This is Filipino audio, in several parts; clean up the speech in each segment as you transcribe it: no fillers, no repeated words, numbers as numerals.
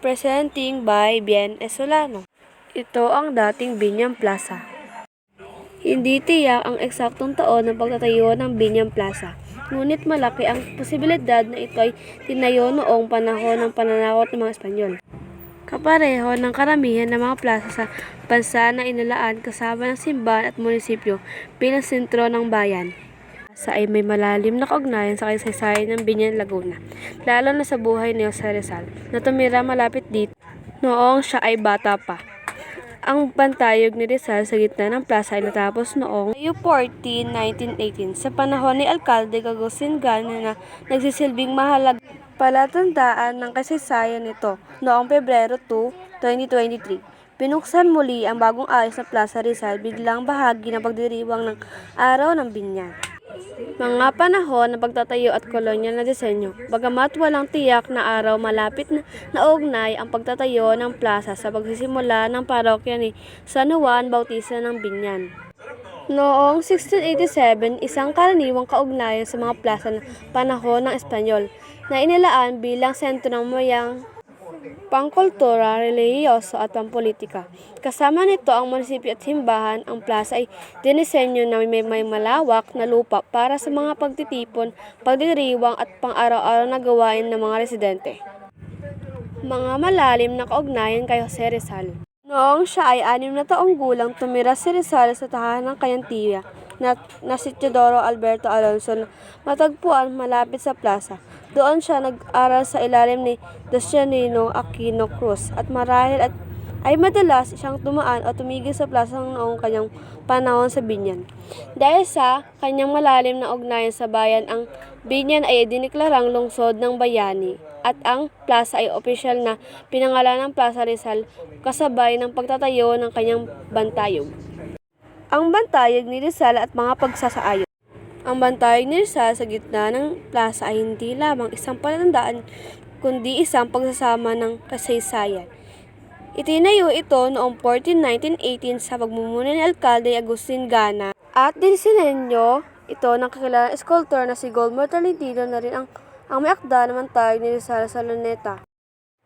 Presenting by Bien Esolano. Ito ang dating Binyang Plaza. Hindi tiyak ang eksaktong taon ng pagtatayo ng Binyang Plaza, ngunit malaki ang posibilidad na ito ay tinayo noong panahon ng pananakop ng mga Espanyol. Kapareho ng karamihan ng mga plaza sa bansa na inilaan kasama ng simbahan at munisipyo bilang sentro ng bayan. Sa ay may malalim na kaugnayan sa kasaysayan ng Biñan, Laguna, lalo na sa buhay ni Jose Rizal, na tumira malapit dito noong siya ay bata pa. Ang bantayog ni Rizal sa gitna ng plaza ay natapos noong Mayo 14, 1918 sa panahon ni Alcalde Agustin Gana na nagsisilbing mahalagang palatandaan ng kasaysayan nito. Noong Pebrero 2, 2023, binuksan muli ang bagong ayos na Plaza Rizal biglang bahagi ng pagdiriwang ng Araw ng Biñan. Mga panahon ng pagtatayo at kolonyal na disenyo. Bagamat walang tiyak na araw, malapit na naugnay ang pagtatayo ng plaza sa pagsisimula ng parokya ni San Juan Bautista ng Biñan. Noong 1687, isang karaniwang kaugnayan sa mga plaza ng panahon ng Espanyol na inilaan bilang sentro ng mayang pangkultura, relihiyoso at pampolitika. Kasama nito ang munisipyo at simbahan, ang plaza ay dinisenyo na may malawak na lupa para sa mga pagtitipon, pagdiriwang at pang-araw-araw na gawain ng mga residente. Mga malalim na kaugnayan kay Jose Rizal. Noong siya ay 6 na taong gulang, tumira si Rizal sa tahanan ng kanyang tiya na si Teodoro Alberto Alonso na matagpuan malapit sa plaza. Doon siya nag-aral sa ilalim ni Doceanino Aquino Cruz at marahil ay madalas siyang tumaan o tumigil sa plaza noong kanyang panahon sa Biñan. Dahil sa kanyang malalim na ugnayan sa bayan, ang Biñan ay diniklarang lungsod ng bayani at ang plaza ay opisyal na pinangalan ng Plaza Rizal kasabay ng pagtatayo ng kanyang bantayog. Ang bantayog ni Rizal at mga pagsasaayos. Ang bantayog ni Rizal sa gitna ng plaza ay hindi lamang isang palatandaan kundi isang pagsasama ng kasaysayan. Itinayo ito noong 1918 sa pagmumuno ni Alcalde Agustin Gana at dinisenyo ito ng kakilalang eskultor na si Guillermo Tolentino na rin ang may akda ng bantayog ni Rizal sa Luneta.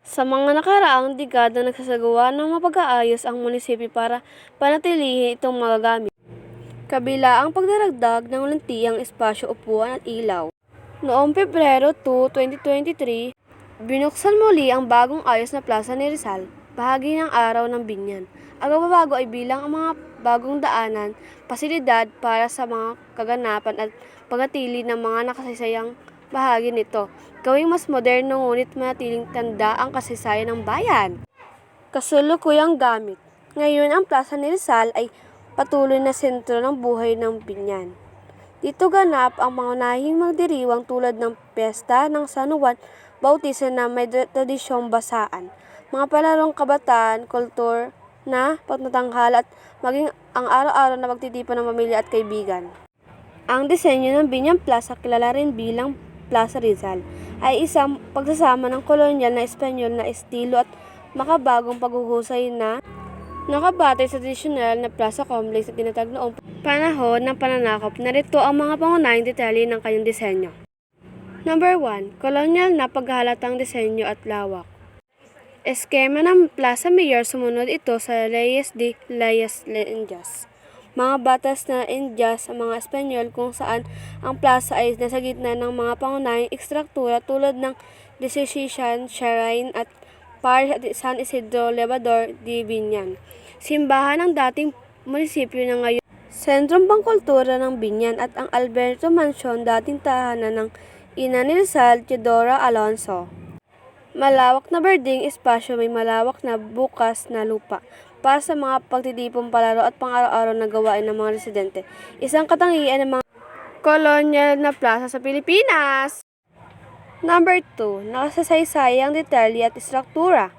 Sa mga nakaraang dekada nagsasagawa ng mga pag-aayos ang munisipyo para panatilihin itong magagamit. Kabila ang pagdaragdag ng lantiyang espasyo, upuan at ilaw. Noong Pebrero 2, 2023, binuksan muli ang bagong ayos na plaza ni Rizal, bahagi ng Araw ng Biñan. Ang pagbabago ay bilang ang mga bagong daanan, pasilidad para sa mga kaganapan at panatili ng mga nakasaysayang bahagi nito, gawing mas moderno ngunit manatiling tanda ang kasaysayan ng bayan. Kasulukuyang gamit. Ngayon ang plaza ni Rizal ay patuloy na sentro ng buhay ng Biñan. Dito ganap ang pangunahing magdiriwang tulad ng piyesta ng San Juan Bautista na may tradisyong basaan, mga palarong kabataan, kultur na pagtatanghala at maging ang araw-araw na pagtitipon ng pamilya at kaibigan. Ang disenyo ng Biñan Plaza, kilala rin bilang Plaza Rizal, ay isang pagsasama ng kolonyal na Espanyol na estilo at makabagong paghuhusay na nakabatay sa tradisyonal na plaza complex na tinatag noong panahon ng pananakop. Narito ang mga pangunahing detalye ng kanyang disenyo. Number 1. Kolonyal na paghahalatang disenyo at lawak. Eskema ng Plaza Mayor, sumunod ito sa Leyes de las Indias, mga batas na Indias sa mga Espanyol, kung saan ang plaza ay nasa gitna ng mga pangunahing ekstruktura tulad ng Decision Shrine at Parish at San Isidro Labrador de Biñan, simbahan ng dating munisipyo na ngayon sentrong pangkultura ng Biñan, at ang Alberto Mansion, dating tahanan ng ina ni Rizal, Teodora Alonso. Malawak na berdeng espasyo, may malawak na bukas na lupa para sa mga pagtitipong palaro at pang-araw-araw na gawain ng mga residente. Isang katangian ng mga kolonyal na plaza sa Pilipinas. Number 2. Nakasasaysayang detalye at istruktura.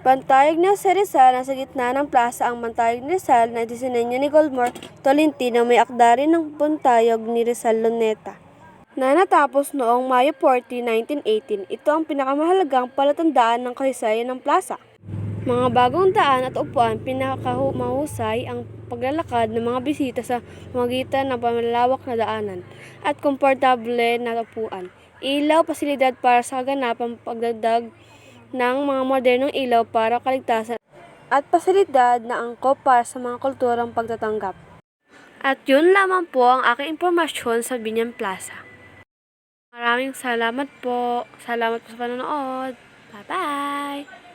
Bantayog ni Jose Rizal. Nasa gitna ng plaza ang bantayog ni Rizal na disenyo ni Guillermo Tolentino, may akda rin ng bantayog ni Rizal Luneta na natapos noong Mayo 14, 1918. Ito ang pinakamahalagang palatandaan ng kasaysayan ng plaza. Mga bagong daan at upuan, pinakamahusay ang paglalakad ng mga bisita sa magitan ng pamalawak na daanan at komportable na upuan. Ilaw, pasilidad para sa kaganapang pagdagdag ng mga modernong ilaw para kaligtasan at pasilidad na angkop para sa mga kulturang pagtatanggap. At yun lamang po ang aking impormasyon sa Binyang Plaza. Maraming salamat po. Salamat po sa panonood. Bye-bye!